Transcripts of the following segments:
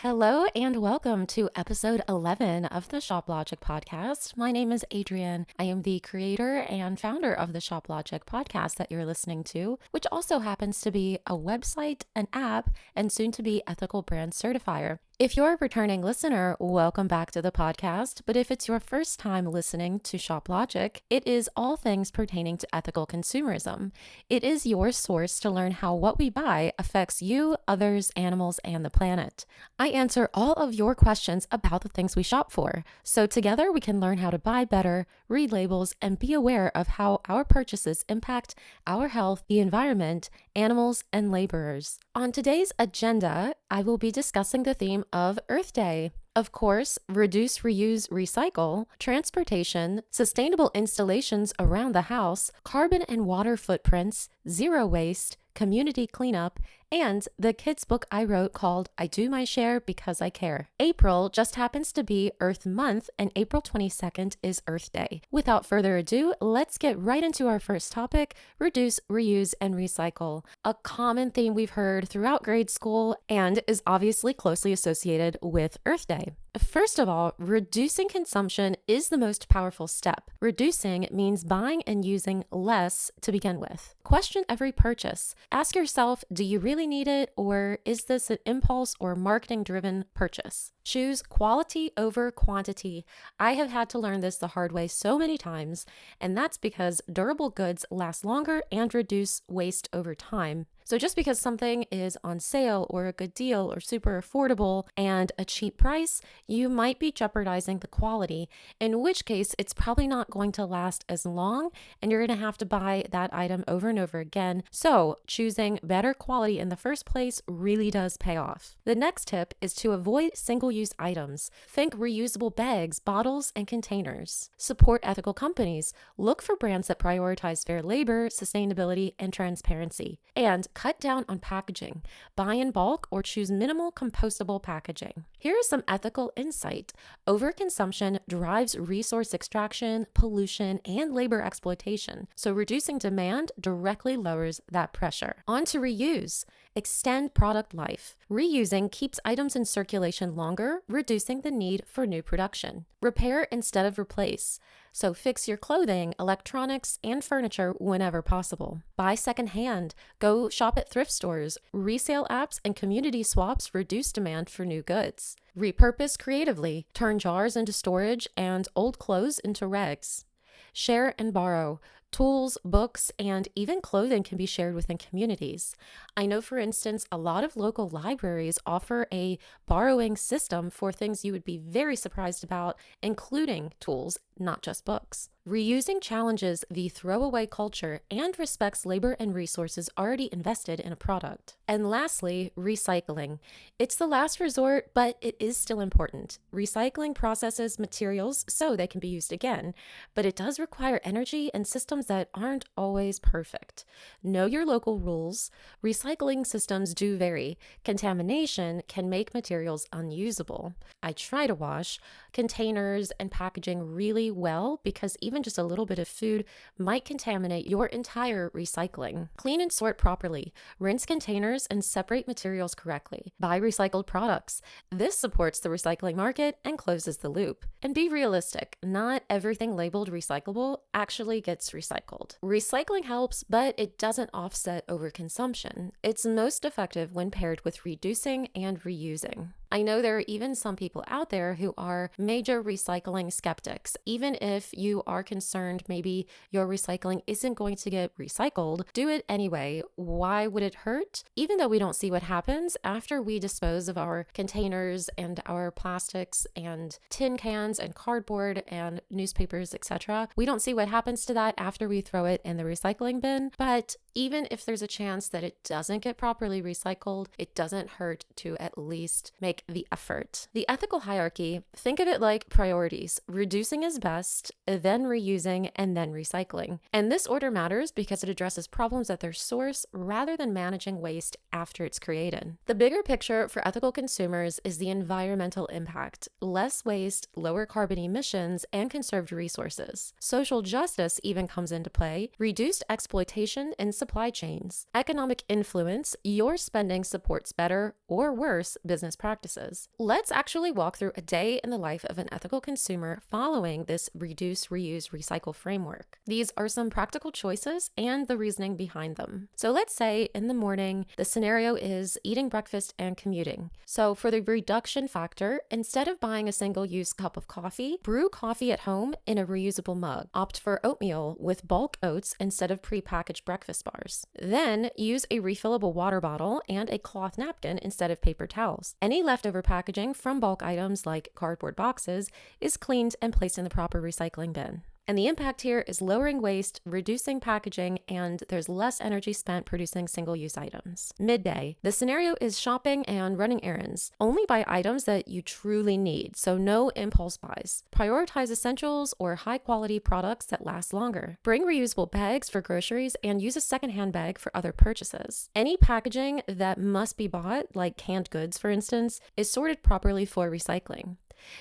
Hello and welcome to episode 11 of the ShopLogic podcast. My name is Adrienne. I am the creator and founder of the ShopLogic podcast that you're listening to, which also happens to be a website, an app, and soon to be ethical brand certifier. If you're a returning listener, welcome back to the podcast. But if it's your first time listening to ShopLogic, it is all things pertaining to ethical consumerism. It is your source to learn how what we buy affects you, others, animals, and the planet. I answer all of your questions about the things we shop for. So together we can learn how to buy better, read labels, and be aware of how our purchases impact our health, the environment, animals, and laborers. On today's agenda, I will be discussing the theme of Earth Day. Of course, reduce, reuse, recycle, transportation, sustainable installations around the house, carbon and water footprints, zero waste, community cleanup, and the kids' book I wrote called I Do My Share Because I Care. April just happens to be Earth Month, and April 22nd is Earth Day. Without further ado, let's get right into our first topic, reduce, reuse, and recycle. A common theme we've heard throughout grade school and is obviously closely associated with Earth Day. First of all, reducing consumption is the most powerful step. Reducing means buying and using less to begin with. Question every purchase. Ask yourself, do you really need it, or is this an impulse or marketing-driven purchase? Choose quality over quantity. I have had to learn this the hard way so many times, and that's because durable goods last longer and reduce waste over time. So just because something is on sale or a good deal or super affordable and a cheap price, you might be jeopardizing the quality, in which case it's probably not going to last as long and you're going to have to buy that item over and over again. So choosing better quality in the first place really does pay off. The next tip is to avoid single-use items. Think reusable bags, bottles, and containers. Support ethical companies. Look for brands that prioritize fair labor, sustainability, and transparency. And cut down on packaging. Buy in bulk or choose minimal compostable packaging. Here is some ethical insight. Overconsumption drives resource extraction, pollution, and labor exploitation. So reducing demand directly lowers that pressure. On to reuse. Extend product life. Reusing keeps items in circulation longer, reducing the need for new production. Repair instead of replace. So fix your clothing, electronics, and furniture whenever possible. Buy secondhand. Go shop at thrift stores. Resale apps and community swaps reduce demand for new goods. Repurpose creatively. Turn jars into storage and old clothes into rags. Share and borrow. Tools, books, and even clothing can be shared within communities. I know, for instance, a lot of local libraries offer a borrowing system for things you would be very surprised about, including tools, not just books. Reusing challenges the throwaway culture and respects labor and resources already invested in a product. And lastly, recycling. It's the last resort, but it is still important. Recycling processes materials so they can be used again, but it does require energy and systems that aren't always perfect. Know your local rules. Recycling systems do vary. Contamination can make materials unusable. I try to wash containers and packaging really well because even just a little bit of food might contaminate your entire recycling. Clean and sort properly. Rinse containers and separate materials correctly. Buy recycled products. This supports the recycling market and closes the loop. And be realistic. Not everything labeled recyclable actually gets recycled. Recycling helps, but it doesn't offset overconsumption. It's most effective when paired with reducing and reusing. I know there are even some people out there who are major recycling skeptics. Even if you are concerned maybe your recycling isn't going to get recycled, do it anyway. Why would it hurt? Even though we don't see what happens after we dispose of our containers and our plastics and tin cans and cardboard and newspapers, etc., we don't see what happens to that after we throw it in the recycling bin. But even if there's a chance that it doesn't get properly recycled, it doesn't hurt to at least make the effort. The ethical hierarchy, think of it like priorities. Reducing is best, then reusing, and then recycling. And this order matters because it addresses problems at their source rather than managing waste after it's created. The bigger picture for ethical consumers is the environmental impact. Less waste, lower carbon emissions, and conserved resources. Social justice even comes into play. Reduced exploitation in supply chains. Economic influence, your spending supports better or worse business practices. practices. Let's actually walk through a day in the life of an ethical consumer following this reduce, reuse, recycle framework. These are some practical choices and the reasoning behind them. So let's say in the morning, the scenario is eating breakfast and commuting. So for the reduction factor, instead of buying a single-use cup of coffee, brew coffee at home in a reusable mug. Opt for oatmeal with bulk oats instead of prepackaged breakfast bars. Then use a refillable water bottle and a cloth napkin instead of paper towels. Any leftover packaging from bulk items like cardboard boxes is cleaned and placed in the proper recycling bin. And the impact here is lowering waste, reducing packaging, and there's less energy spent producing single-use items. Midday. The scenario is shopping and running errands. Only buy items that you truly need, so no impulse buys. Prioritize essentials or high-quality products that last longer. Bring reusable bags for groceries and use a secondhand bag for other purchases. Any packaging that must be bought, like canned goods for instance, is sorted properly for recycling.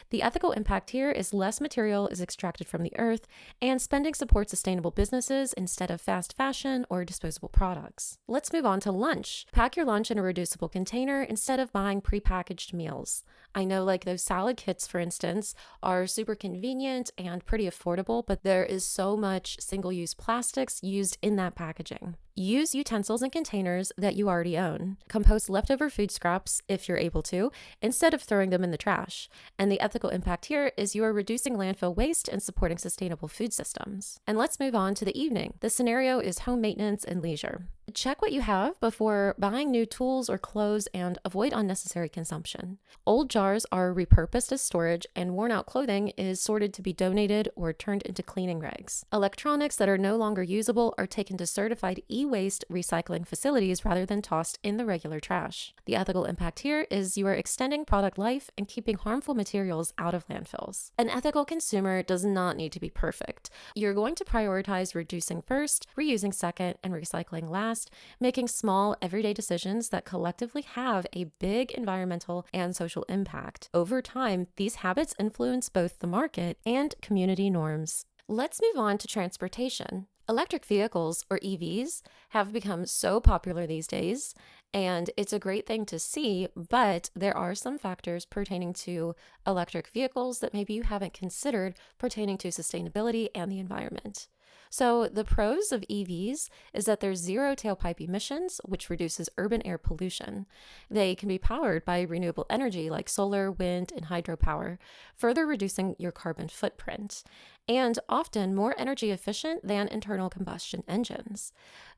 The ethical impact here is less material is extracted from the earth, and spending supports sustainable businesses instead of fast fashion or disposable products. Let's move on to lunch. Pack your lunch in a reducible container instead of buying prepackaged meals. I know like those salad kits, for instance, are super convenient and pretty affordable, but there is so much single-use plastics used in that packaging. Use utensils and containers that you already own. Compost leftover food scraps, if you're able to, instead of throwing them in the trash. And the ethical impact here is you are reducing landfill waste and supporting sustainable food systems. And let's move on to the evening. The scenario is home maintenance and leisure. Check what you have before buying new tools or clothes and avoid unnecessary consumption. Old jars are repurposed as storage, and worn out clothing is sorted to be donated or turned into cleaning rags. Electronics that are no longer usable are taken to certified e-waste recycling facilities rather than tossed in the regular trash. The ethical impact here is you are extending product life and keeping harmful materials out of landfills. An ethical consumer does not need to be perfect. You're going to prioritize reducing first, reusing second, and recycling last, making small everyday decisions that collectively have a big environmental and social impact. Over time, these habits influence both the market and community norms. Let's move on to transportation. Electric vehicles, or EVs, have become so popular these days, and it's a great thing to see, but there are some factors pertaining to electric vehicles that maybe you haven't considered pertaining to sustainability and the environment. So the pros of EVs is that there's zero tailpipe emissions, which reduces urban air pollution. They can be powered by renewable energy like solar, wind, and hydropower, further reducing your carbon footprint, and often more energy efficient than internal combustion engines.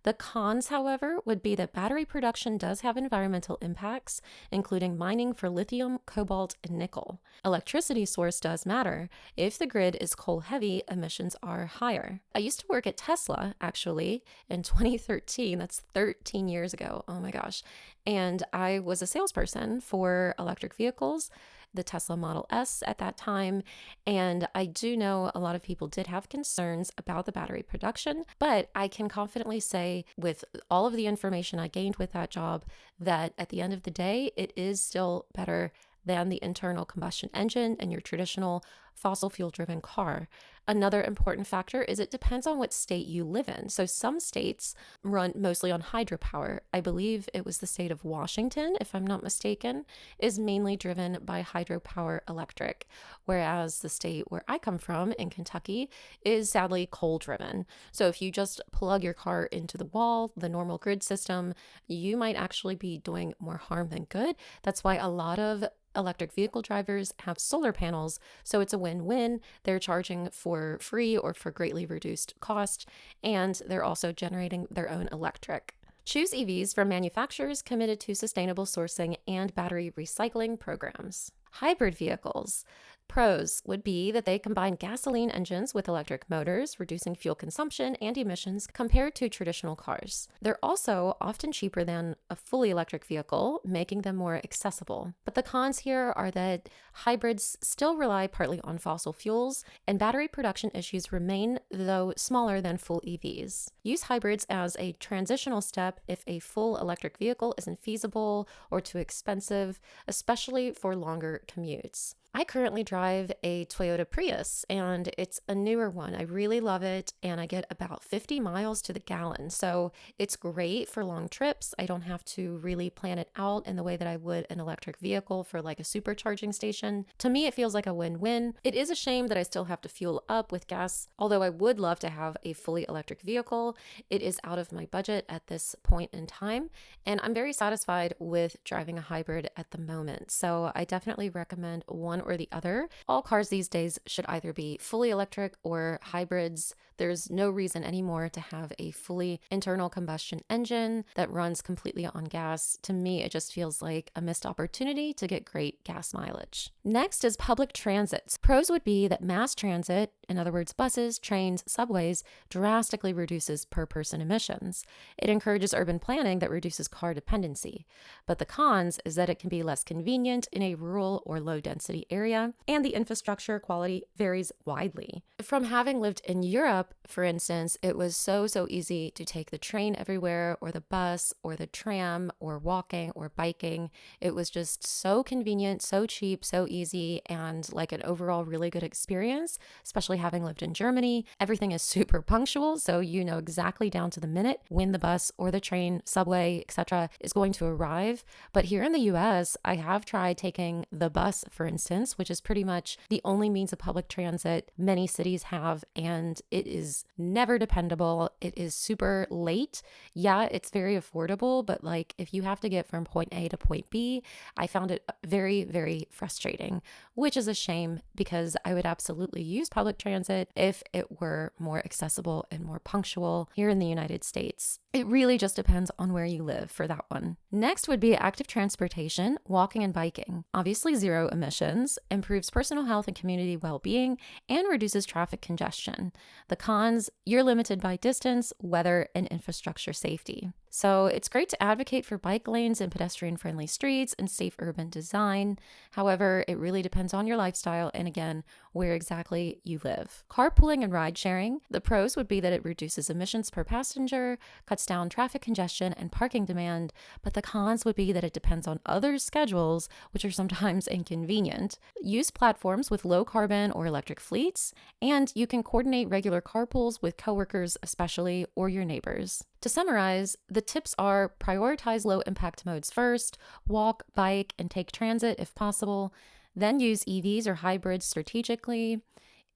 The cons, however, would be that battery production does have environmental impacts, including mining for lithium, cobalt, and nickel. Electricity source does matter. If the grid is coal heavy, emissions are higher. I used to work at Tesla, actually, in 2013. That's 13 years ago. Oh my gosh. And I was a salesperson for electric vehicles, the Tesla Model S at that time. And I do know a lot of people did have concerns about the battery production, but I can confidently say with all of the information I gained with that job that at the end of the day, it is still better than the internal combustion engine and your traditional fossil fuel driven car. Another important factor is it depends on what state you live in. So some states run mostly on hydropower. I believe it was the state of Washington, if I'm not mistaken, is mainly driven by hydropower electric, whereas the state where I come from in Kentucky is sadly coal driven. So if you just plug your car into the wall, the normal grid system, you might actually be doing more harm than good. That's why a lot of electric vehicle drivers have solar panels, so it's a win-win. They're charging for free or for greatly reduced cost, and they're also generating their own electric. Choose EVs from manufacturers committed to sustainable sourcing and battery recycling programs. Hybrid vehicles. Pros would be that they combine gasoline engines with electric motors, reducing fuel consumption and emissions compared to traditional cars. They're also often cheaper than a fully electric vehicle, making them more accessible. But the cons here are that hybrids still rely partly on fossil fuels, and battery production issues remain, though smaller than full EVs. Use hybrids as a transitional step if a full electric vehicle isn't feasible or too expensive, especially for longer commutes. I currently drive drive a Toyota Prius, and it's a newer one. I really love it, and I get about 50 miles to the gallon. So it's great for long trips. I don't have to really plan it out in the way that I would an electric vehicle for like a supercharging station. To me, it feels like a win-win. It is a shame that I still have to fuel up with gas, although I would love to have a fully electric vehicle. It is out of my budget at this point in time, and I'm very satisfied with driving a hybrid at the moment. So I definitely recommend one or the other. All cars these days should either be fully electric or hybrids. There's no reason anymore to have a fully internal combustion engine that runs completely on gas. To me, it just feels like a missed opportunity to get great gas mileage. Next is public transit. Pros would be that mass transit, in other words, buses, trains, subways, drastically reduces per person emissions. It encourages urban planning that reduces car dependency. But the cons is that it can be less convenient in a rural or low density area, and the infrastructure quality varies widely. From having lived in Europe, for instance, it was so easy to take the train everywhere, or the bus, or the tram, or walking, or biking. It was just so convenient, so cheap, so easy, and like an overall really good experience, especially having lived in Germany. Everything is super punctual, so you know exactly down to the minute when the bus or the train, subway, etc. is going to arrive. But here in the US, I have tried taking the bus, for instance, which is pretty much the only means of public transit many cities have, and it is never dependable. It is super late. Yeah, it's very affordable, but like if you have to get from point A to point B, I found it very frustrating, which is a shame because I would absolutely use public transit if it were more accessible and more punctual here in the United States. It really just depends on where you live for that one. Next would be active transportation, walking and biking. Obviously zero emissions, improves personal health and community well-being, and reduces traffic congestion. The cons, you're limited by distance, weather, and infrastructure safety. So it's great to advocate for bike lanes and pedestrian-friendly streets and safe urban design. However, it really depends on your lifestyle and again, where exactly you live. Carpooling and ride sharing. The pros would be that it reduces emissions per passenger, cuts down traffic congestion and parking demand, but the cons would be that it depends on others' schedules, which are sometimes inconvenient. Use platforms with low carbon or electric fleets, and you can coordinate regular carpools with coworkers especially or your neighbors. To summarize, the tips are prioritize low impact modes first, walk, bike, and take transit if possible, then use EVs or hybrids strategically.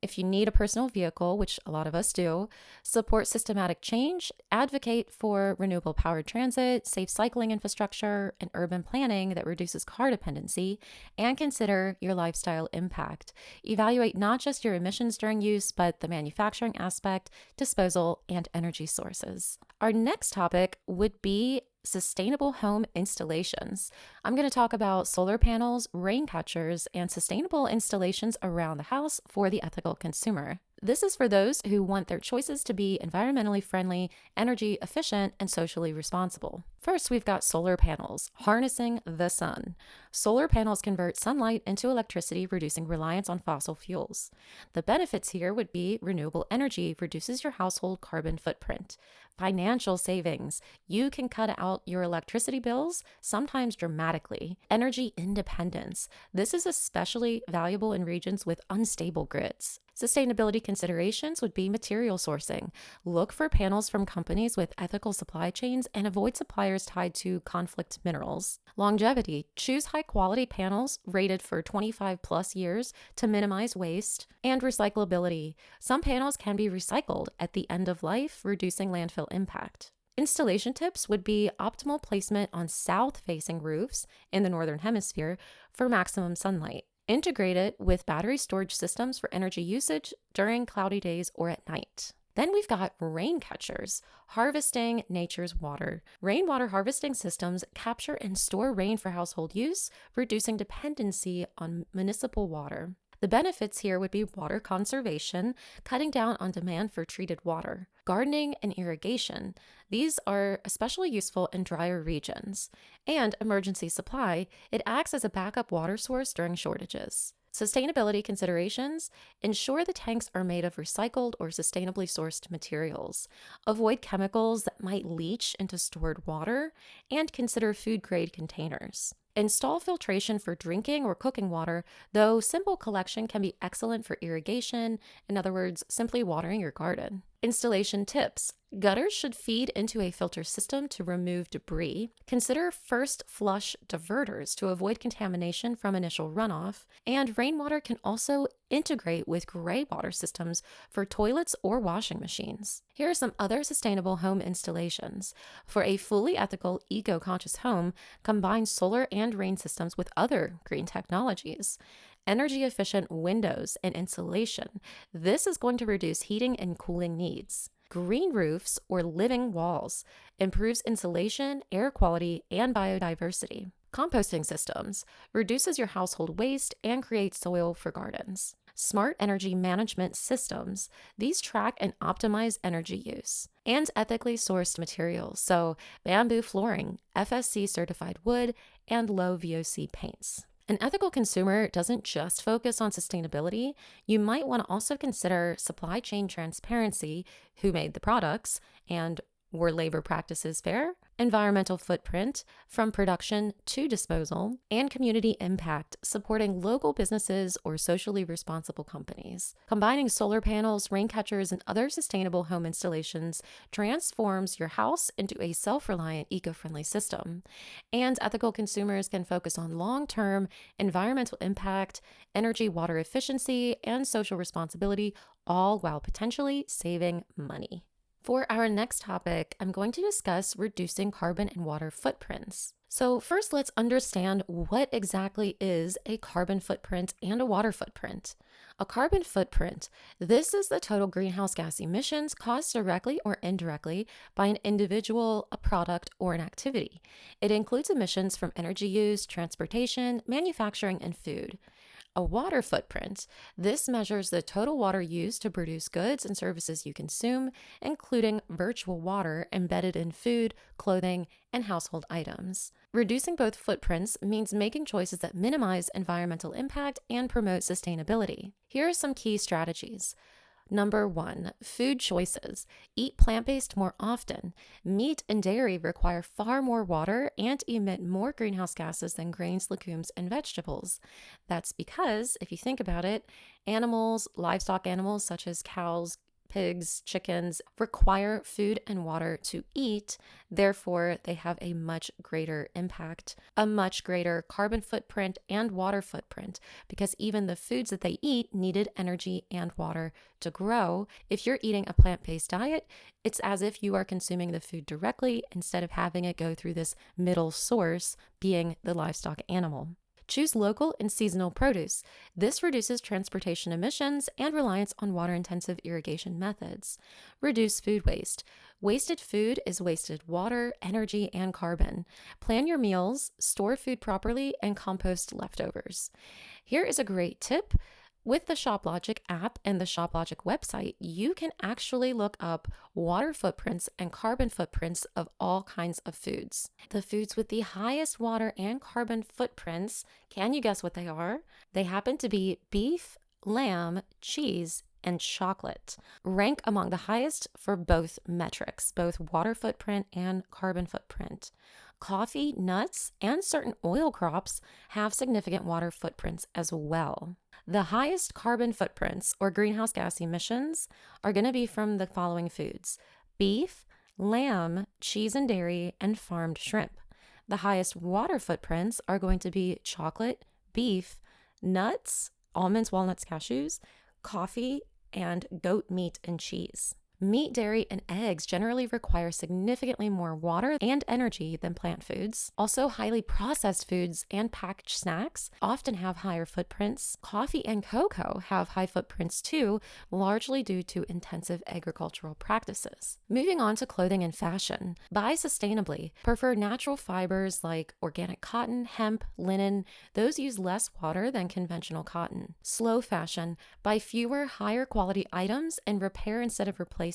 If you need a personal vehicle, which a lot of us do, support systematic change, advocate for renewable powered transit, safe cycling infrastructure, and urban planning that reduces car dependency, and consider your lifestyle impact. Evaluate not just your emissions during use, but the manufacturing aspect, disposal, and energy sources. Our next topic would be sustainable home installations. I'm going to talk about solar panels, rain catchers, and sustainable installations around the house for the ethical consumer. This is for those who want their choices to be environmentally friendly, energy efficient, and socially responsible. First, we've got solar panels, harnessing the sun. Solar panels convert sunlight into electricity, reducing reliance on fossil fuels. The benefits here would be renewable energy reduces your household carbon footprint. Financial savings. You can cut out your electricity bills, sometimes dramatically. Energy independence. This is especially valuable in regions with unstable grids. Sustainability considerations would be material sourcing. Look for panels from companies with ethical supply chains and avoid suppliers tied to conflict minerals. Longevity. Choose high quality panels rated for 25 plus years to minimize waste. And recyclability. Some panels can be recycled at the end of life, reducing landfill impact. Installation tips would be optimal placement on south-facing roofs in the Northern Hemisphere for maximum sunlight. Integrate it with battery storage systems for energy usage during cloudy days or at night. Then we've got rain catchers, harvesting nature's water. Rainwater harvesting systems capture and store rain for household use, reducing dependency on municipal water. The benefits here would be water conservation, cutting down on demand for treated water. Gardening and irrigation. These are especially useful in drier regions. And emergency supply. It acts as a backup water source during shortages. Sustainability considerations. Ensure the tanks are made of recycled or sustainably sourced materials. Avoid chemicals that might leach into stored water. And consider food-grade containers. Install filtration for drinking or cooking water, though simple collection can be excellent for irrigation, in other words, simply watering your garden. Installation tips. Gutters should feed into a filter system to remove debris. Consider first flush diverters to avoid contamination from initial runoff. And rainwater can also integrate with gray water systems for toilets or washing machines. Here are some other sustainable home installations. For a fully ethical, eco-conscious home, combine solar and rain systems with other green technologies. Energy efficient windows and insulation. This is going to reduce heating and cooling needs. Green roofs or living walls improves insulation, air quality, and biodiversity. Composting systems reduces your household waste and creates soil for gardens. Smart energy management systems. These track and optimize energy use. And ethically sourced materials, so bamboo flooring, FSC certified wood, and low VOC paints. An ethical consumer doesn't just focus on sustainability. You might want to also consider supply chain transparency, who made the products, and were labor practices fair, environmental footprint from production to disposal, and community impact, supporting local businesses or socially responsible companies. Combining solar panels, rain catchers, and other sustainable home installations transforms your house into a self-reliant, eco-friendly system. And ethical consumers can focus on long-term environmental impact, energy, water efficiency, and social responsibility, all while potentially saving money. For our next topic, I'm going to discuss reducing carbon and water footprints. So first, let's understand what exactly is a carbon footprint and a water footprint. A carbon footprint, this is the total greenhouse gas emissions caused directly or indirectly by an individual, a product, or an activity. It includes emissions from energy use, transportation, manufacturing, and food. A water footprint, this measures the total water used to produce goods and services you consume, including virtual water embedded in food, clothing, and household items. Reducing both footprints means making choices that minimize environmental impact and promote sustainability. Here are some key strategies. Number 1, food choices. Eat plant-based more often. Meat and dairy require far more water and emit more greenhouse gases than grains, legumes, and vegetables. That's because, if you think about it, livestock animals such as cows, pigs, chickens require food and water to eat. Therefore, they have a much greater impact, a much greater carbon footprint and water footprint, because even the foods that they eat needed energy and water to grow. If you're eating a plant-based diet, it's as if you are consuming the food directly instead of having it go through this middle source, being the livestock animal. Choose local and seasonal produce. This reduces transportation emissions and reliance on water-intensive irrigation methods. Reduce food waste. Wasted food is wasted water, energy, and carbon. Plan your meals, store food properly, and compost leftovers. Here is a great tip. With the ShopLogic app and the ShopLogic website, you can actually look up water footprints and carbon footprints of all kinds of foods. The foods with the highest water and carbon footprints, can you guess what they are? They happen to be beef, lamb, cheese, and chocolate. Rank among the highest for both metrics, both water footprint and carbon footprint. Coffee, nuts, and certain oil crops have significant water footprints as well. The highest carbon footprints or greenhouse gas emissions are going to be from the following foods: beef, lamb, cheese and dairy, and farmed shrimp. The highest water footprints are going to be chocolate, beef, nuts, almonds, walnuts, cashews, coffee, and goat meat and cheese. Meat, dairy, and eggs generally require significantly more water and energy than plant foods. Also, highly processed foods and packaged snacks often have higher footprints. Coffee and cocoa have high footprints too, largely due to intensive agricultural practices. Moving on to clothing and fashion. Buy sustainably. Prefer natural fibers like organic cotton, hemp, linen. Those use less water than conventional cotton. Slow fashion. Buy fewer, higher quality items and repair instead of replace.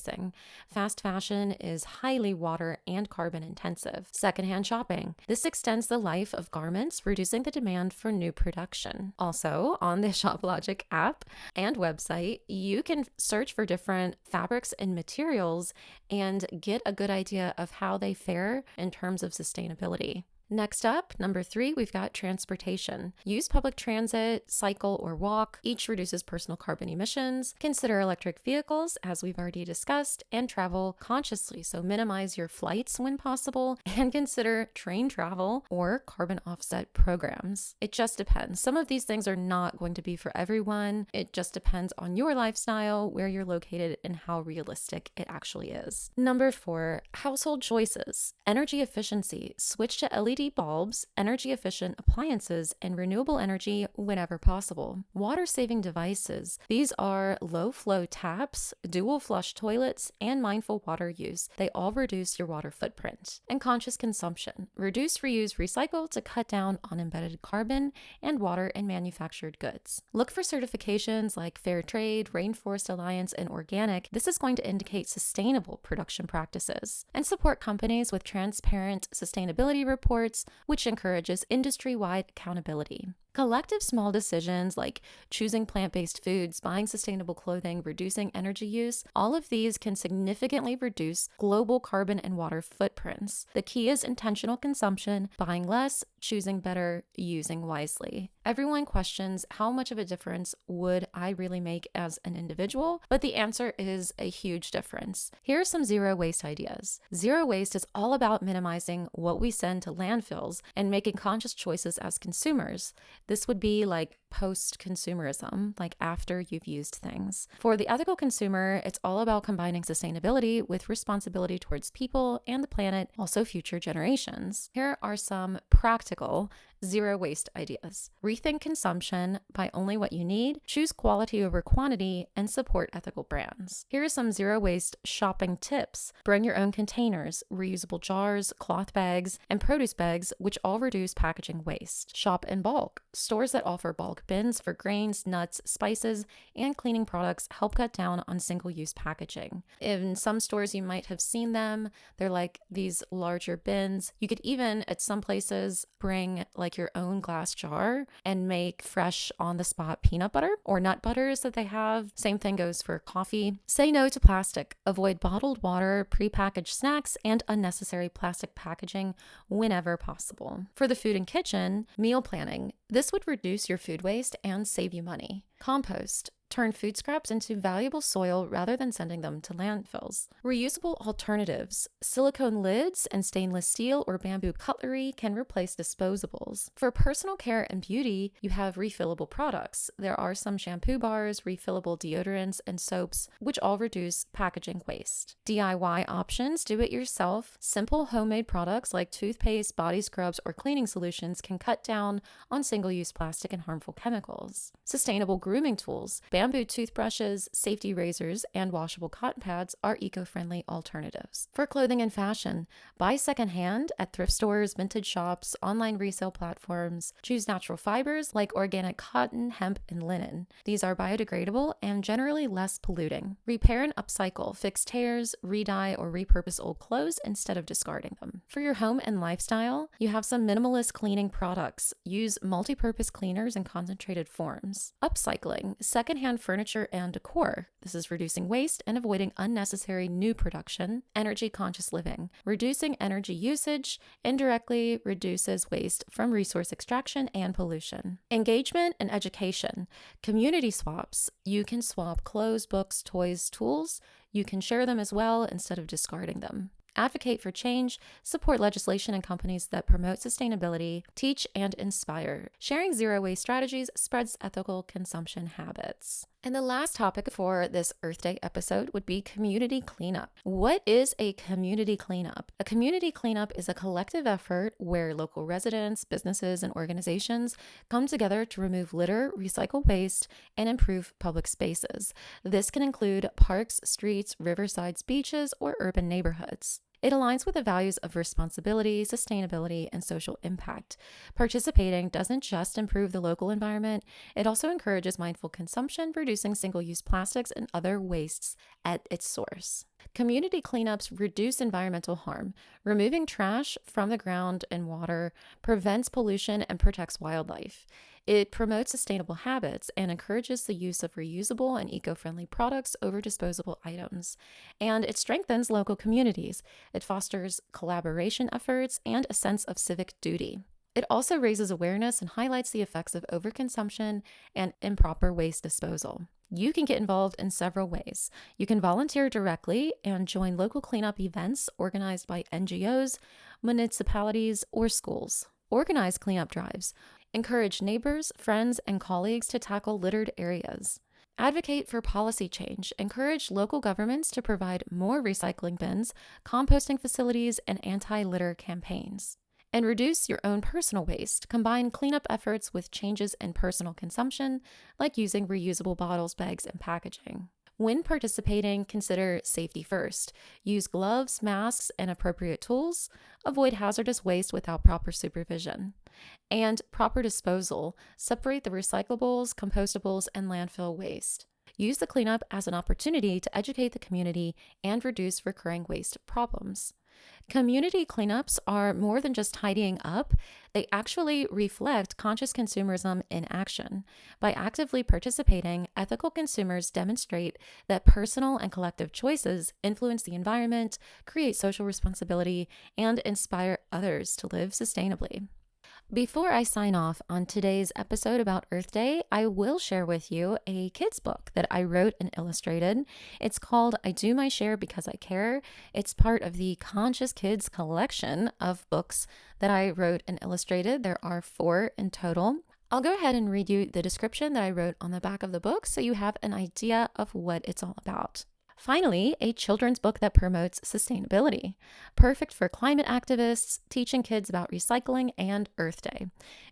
Fast fashion is highly water and carbon intensive. Secondhand shopping. This extends the life of garments, reducing the demand for new production. Also, on the ShopLogic app and website, you can search for different fabrics and materials and get a good idea of how they fare in terms of sustainability. Next up, number 3, we've got transportation. Use public transit, cycle, or walk. Each reduces personal carbon emissions. Consider electric vehicles, as we've already discussed, and travel consciously. So minimize your flights when possible, and consider train travel or carbon offset programs. It just depends. Some of these things are not going to be for everyone. It just depends on your lifestyle, where you're located, and how realistic it actually is. Number 4, household choices. Energy efficiency. Switch to LED bulbs, energy efficient appliances, and renewable energy whenever possible. Water saving devices. These are low flow taps, dual flush toilets, and mindful water use. They all reduce your water footprint. And conscious consumption. Reduce, reuse, recycle to cut down on embedded carbon and water in manufactured goods. Look for certifications like Fair Trade, Rainforest Alliance, and Organic. This is going to indicate sustainable production practices. And support companies with transparent sustainability reports, which encourages industry-wide accountability. Collective small decisions like choosing plant-based foods, buying sustainable clothing, reducing energy use, all of these can significantly reduce global carbon and water footprints. The key is intentional consumption, buying less, choosing better, using wisely. Everyone questions how much of a difference would I really make as an individual, but the answer is a huge difference. Here are some zero waste ideas. Zero waste is all about minimizing what we send to landfills and making conscious choices as consumers. This would be like post-consumerism, like after you've used things. For the ethical consumer, it's all about combining sustainability with responsibility towards people and the planet, also future generations. Here are some practical zero waste ideas. Rethink consumption, buy only what you need, choose quality over quantity, and support ethical brands. Here are some zero waste shopping tips. Bring your own containers, reusable jars, cloth bags, and produce bags, which all reduce packaging waste. Shop in bulk. Stores that offer bulk bins for grains, nuts, spices, and cleaning products help cut down on single-use packaging. In some stores, you might have seen them. They're like these larger bins. You could even, at some places, bring like your own glass jar and make fresh on-the-spot peanut butter or nut butters that they have. Same thing goes for coffee. Say no to plastic. Avoid bottled water, prepackaged snacks, and unnecessary plastic packaging whenever possible. For the food and kitchen, meal planning. This would reduce your food waste and save you money. Compost. Turn food scraps into valuable soil rather than sending them to landfills. Reusable alternatives. Silicone lids and stainless steel or bamboo cutlery can replace disposables. For personal care and beauty, you have refillable products. There are some shampoo bars, refillable deodorants, and soaps, which all reduce packaging waste. DIY options, do it yourself. Simple homemade products like toothpaste, body scrubs, or cleaning solutions can cut down on single-use plastic and harmful chemicals. Sustainable grooming tools. Bamboo toothbrushes, safety razors, and washable cotton pads are eco-friendly alternatives. For clothing and fashion, buy secondhand at thrift stores, vintage shops, online resale platforms. Choose natural fibers like organic cotton, hemp, and linen. These are biodegradable and generally less polluting. Repair and upcycle. Fix tears, re-dye, or repurpose old clothes instead of discarding them. For your home and lifestyle, you have some minimalist cleaning products. Use multi-purpose cleaners in concentrated forms. Upcycling. Secondhand furniture and decor. This is reducing waste and avoiding unnecessary new production. Energy conscious living. Reducing energy usage indirectly reduces waste from resource extraction and pollution. Engagement and education. Community swaps. You can swap clothes, books, toys, tools. You can share them as well instead of discarding them. Advocate for change, support legislation and companies that promote sustainability, teach and inspire. Sharing zero waste strategies spreads ethical consumption habits. And the last topic for this Earth Day episode would be community cleanup. What is a community cleanup? A community cleanup is a collective effort where local residents, businesses, and organizations come together to remove litter, recycle waste, and improve public spaces. This can include parks, streets, riversides, beaches, or urban neighborhoods. It aligns with the values of responsibility, sustainability, and social impact. Participating doesn't just improve the local environment, it also encourages mindful consumption, reducing single-use plastics and other wastes at its source. Community cleanups reduce environmental harm. Removing trash from the ground and water prevents pollution and protects wildlife. It promotes sustainable habits and encourages the use of reusable and eco-friendly products over disposable items. And it strengthens local communities. It fosters collaboration efforts and a sense of civic duty. It also raises awareness and highlights the effects of overconsumption and improper waste disposal. You can get involved in several ways. You can volunteer directly and join local cleanup events organized by NGOs, municipalities, or schools. Organize cleanup drives. Encourage neighbors, friends, and colleagues to tackle littered areas. Advocate for policy change. Encourage local governments to provide more recycling bins, composting facilities, and anti-litter campaigns. And reduce your own personal waste. Combine cleanup efforts with changes in personal consumption, like using reusable bottles, bags, and packaging. When participating, consider safety first. Use gloves, masks, and appropriate tools. Avoid hazardous waste without proper supervision. And proper disposal. Separate the recyclables, compostables, and landfill waste. Use the cleanup as an opportunity to educate the community and reduce recurring waste problems. Community cleanups are more than just tidying up. They actually reflect conscious consumerism in action. By actively participating, ethical consumers demonstrate that personal and collective choices influence the environment, create social responsibility, and inspire others to live sustainably. Before I sign off on today's episode about Earth Day, I will share with you a kid's book that I wrote and illustrated. It's called I Do My Share Because I Care. It's part of the Conscious Kids collection of books that I wrote and illustrated. There are 4 in total. I'll go ahead and read you the description that I wrote on the back of the book so you have an idea of what it's all about. Finally, a children's book that promotes sustainability, perfect for climate activists, teaching kids about recycling and Earth Day.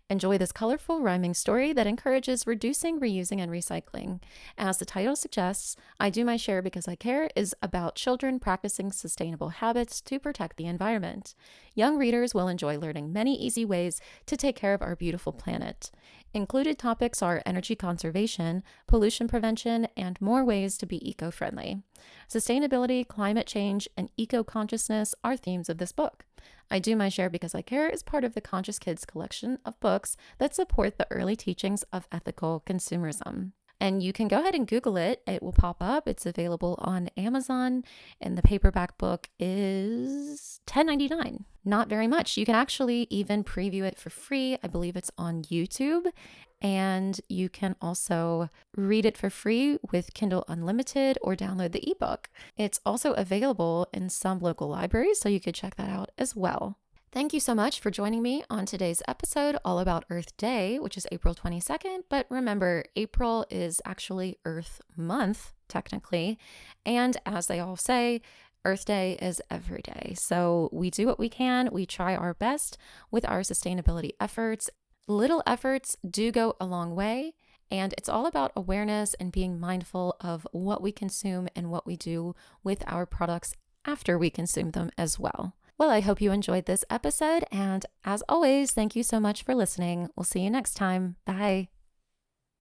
Enjoy this colorful rhyming story that encourages reducing, reusing, and recycling. As the title suggests, I Do My Share Because I Care is about children practicing sustainable habits to protect the environment. Young readers will enjoy learning many easy ways to take care of our beautiful planet. Included topics are energy conservation, pollution prevention, and more ways to be eco-friendly. Sustainability, climate change, and eco-consciousness are themes of this book. I Do My Share Because I Care is part of the Conscious Kids collection of books that support the early teachings of ethical consumerism. And you can go ahead and Google it. It will pop up. It's available on Amazon, and the paperback book is $10.99. Not very much. You can actually even preview it for free. I believe it's on YouTube, and you can also read it for free with Kindle Unlimited or download the ebook. It's also available in some local libraries, so you could check that out as well. Thank you so much for joining me on today's episode all about Earth Day, which is April 22nd. But remember, April is actually Earth Month, technically. And as they all say, Earth Day is every day. So we do what we can. We try our best with our sustainability efforts. Little efforts do go a long way. And it's all about awareness and being mindful of what we consume and what we do with our products after we consume them as well. Well, I hope you enjoyed this episode, and as always, thank you so much for listening. We'll see you next time. Bye.